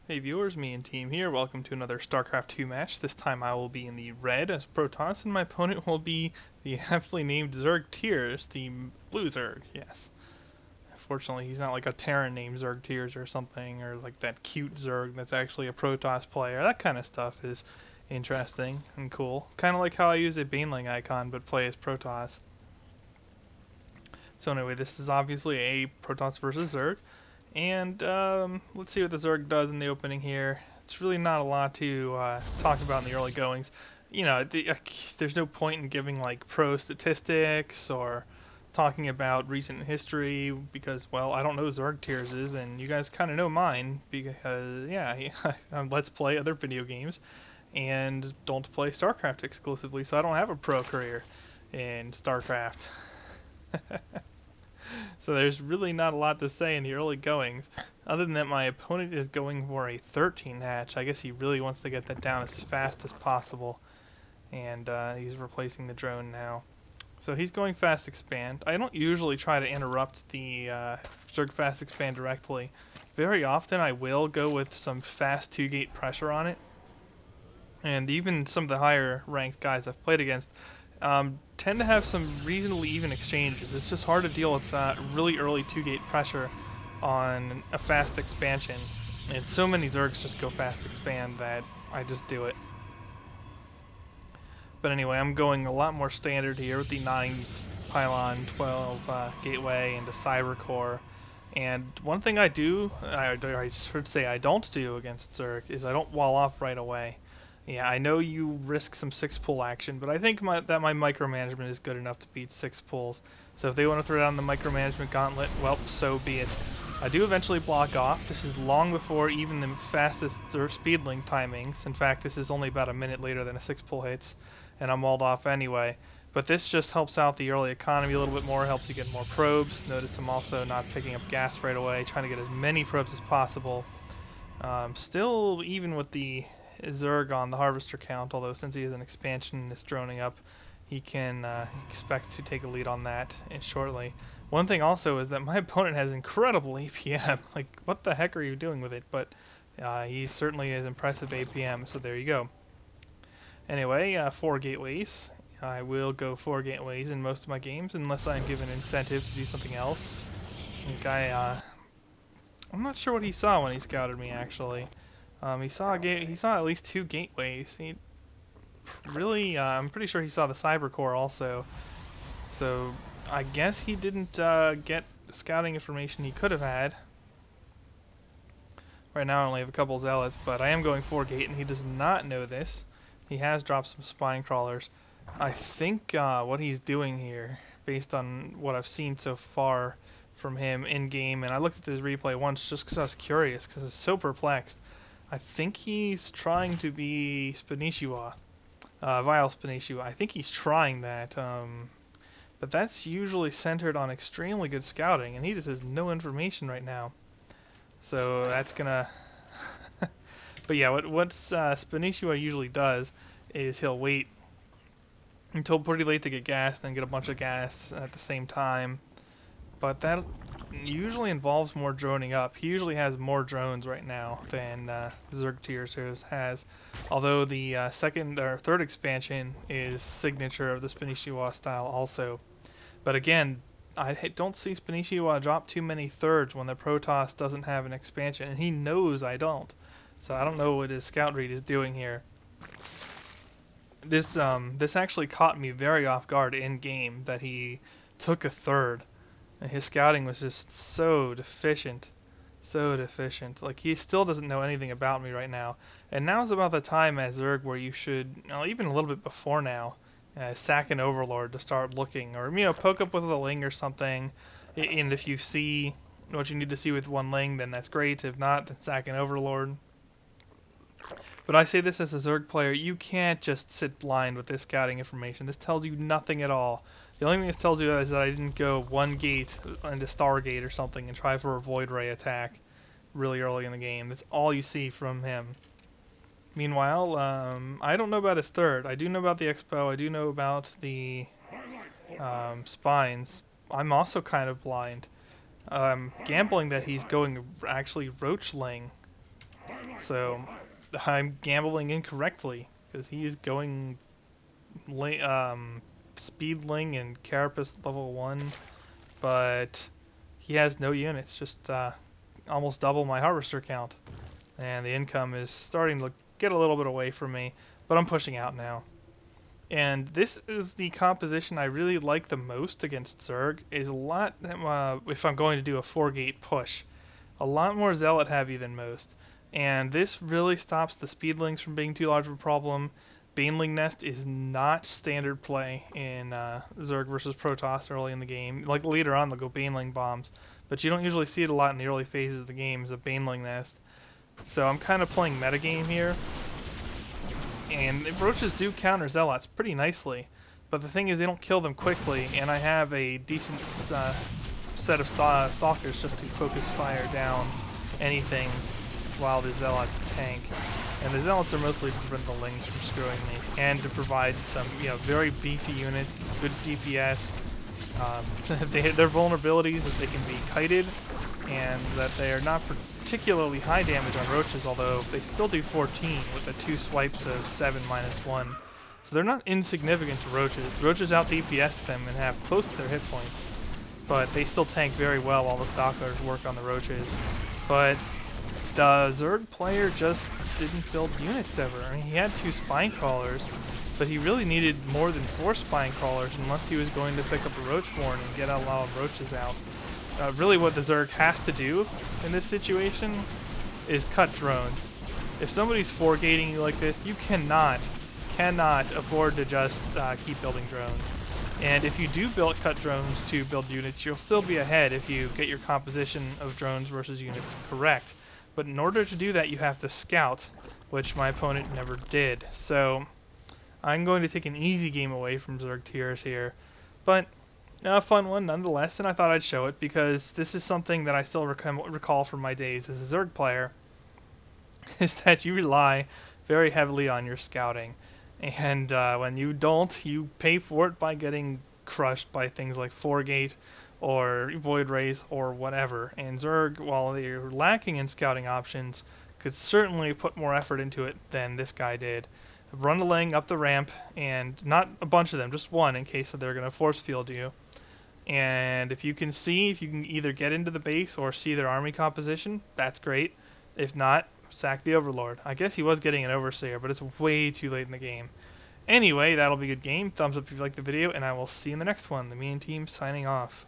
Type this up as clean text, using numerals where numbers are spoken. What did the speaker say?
Hey viewers, me and team here. Welcome to another Starcraft 2 match. This time I will be in the red as Protoss, and my opponent will be the aptly named ZergTears, the blue Zerg, yes. Fortunately, he's not like a Terran named ZergTears or something, or like that cute Zerg that's actually a Protoss player. That kind of stuff is interesting and cool. Kind of like how I use a Baneling icon, but play as Protoss. So anyway, this is obviously a Protoss versus Zerg. And let's see what the Zerg does in the opening here. It's really not a lot to talk about in the early goings. You know, there's no point in giving like pro statistics or talking about recent history because, well, I don't know ZergTears is, and you guys kind of know mine because, yeah, let's play other video games and don't play StarCraft exclusively, so I don't have a pro career in StarCraft. So there's really not a lot to say in the early goings, other than that my opponent is going for a 13 hatch. I guess he really wants to get that down as fast as possible, and he's replacing the drone now. So he's going fast expand. I don't usually try to interrupt the Zerg fast expand directly. Very often I will go with some fast 2-gate pressure on it, and even some of the higher ranked guys I've played against tend to have some reasonably even exchanges. It's just hard to deal with that really early 2-gate pressure on a fast expansion. And so many Zergs just go fast expand that I just do it. But anyway, I'm going a lot more standard here with the 9 pylon, 12 gateway, and a cyber core. And one thing I should say I don't do against Zerg is I don't wall off right away. Yeah, I know you risk some 6-pull action, but I think that my micromanagement is good enough to beat 6 pulls. So if they want to throw down the micromanagement gauntlet, well, so be it. I do eventually block off. This is long before even the fastest speedling timings. In fact, this is only about a minute later than a 6-pull hits, and I'm walled off anyway. But this just helps out the early economy a little bit more, helps you get more probes. Notice I'm also not picking up gas right away, trying to get as many probes as possible. Still, even with the Zerg on the harvester count, although since he has an expansion and is droning up, he can expect to take a lead on that shortly. One thing also is that my opponent has incredible APM. Like, what the heck are you doing with it? But he certainly is impressive APM, so there you go. Anyway, 4 gateways. I will go 4 gateways in most of my games unless I'm given incentive to do something else. I'm not sure what he saw when he scouted me actually. He saw at least 2 gateways. I'm pretty sure he saw the cyber core also. So I guess he didn't get scouting information he could have had. Right now I only have a couple zealots, but I am going 4 gate, and he does not know this. He has dropped some spine crawlers. I think what he's doing here, based on what I've seen so far from him in game, and I looked at his replay once just because I was curious, because I was so perplexed. I think he's trying to be Spanishiwa, Vile Spanishiwa. I think he's trying that, but that's usually centered on extremely good scouting, and he just has no information right now. So that's gonna. But yeah, what Spanishiwa usually does is he'll wait until pretty late to get gas, then get a bunch of gas at the same time. But that usually involves more droning up. He usually has more drones right now than ZergTears has. Although the second or third expansion is signature of the Spanishiwa style also. But again, I don't see Spanishiwa drop too many thirds when the Protoss doesn't have an expansion, and he knows I don't. So I don't know what his scout read is doing here. This actually caught me very off guard in game that he took a third. And his scouting was just so deficient. So deficient. Like, he still doesn't know anything about me right now. And now's about the time as Zerg where you should, even a little bit before now, sack an Overlord to start looking. Or, poke up with a Ling or something. And if you see what you need to see with one Ling, then that's great. If not, then sack an Overlord. But I say this as a Zerg player, you can't just sit blind with this scouting information. This tells you nothing at all. The only thing this tells you is that I didn't go 1 gate into Stargate or something and try for a Void Ray attack really early in the game. That's all you see from him. Meanwhile, I don't know about his third. I do know about the Expo. I do know about the spines. I'm also kind of blind. Gambling that he's going actually Roachling So I'm gambling incorrectly because he is going Speedling and Carapace level 1, but he has no units, just almost double my Harvester count. And the income is starting to get a little bit away from me, but I'm pushing out now. And this is the composition I really like the most against Zerg, is a lot, if I'm going to do a 4-gate push, a lot more Zealot heavy than most. And this really stops the Speedlings from being too large of a problem. Baneling Nest is not standard play in Zerg versus Protoss early in the game. Like later on they'll go Baneling bombs, but you don't usually see it a lot in the early phases of the game as a Baneling Nest. So I'm kind of playing metagame here. And roaches do counter zealots pretty nicely, but the thing is they don't kill them quickly, and I have a decent set of stalkers just to focus fire down anything while the zealots tank. And the zealots are mostly to prevent the lings from screwing me, and to provide some very beefy units, good DPS. Their vulnerabilities is they can be kited, and that they are not particularly high damage on roaches, although they still do 14 with the 2 swipes of 7 minus 1. So they're not insignificant to roaches. Roaches out DPS them and have close to their hit points, but they still tank very well while the stalkers work on the roaches. But the Zerg player just didn't build units ever. I mean, he had 2 spine crawlers, but he really needed more than 4 spine crawlers unless he was going to pick up a roach warren and get a lot of roaches out. Really what the Zerg has to do in this situation is cut drones. If somebody's 4-gating you like this, you cannot afford to just keep building drones. And if you do cut drones to build units, you'll still be ahead if you get your composition of drones versus units correct. But in order to do that, you have to scout, which my opponent never did. So I'm going to take an easy game away from ZergTears here, but a fun one nonetheless, and I thought I'd show it because this is something that I still recall from my days as a Zerg player, is that you rely very heavily on your scouting. And when you don't, you pay for it by getting crushed by things like 4-gate or Void Rays or whatever. And Zerg, while they're lacking in scouting options, could certainly put more effort into it than this guy did. Run a Ling up the ramp, and not a bunch of them, just one in case that they're going to force field you. And if you can either get into the base or see their army composition, that's great. If not, sack the Overlord. I guess he was getting an Overseer, but it's way too late in the game. Anyway, that'll be a good game. Thumbs up if you liked the video, and I will see you in the next one. TheMeInTeam signing off.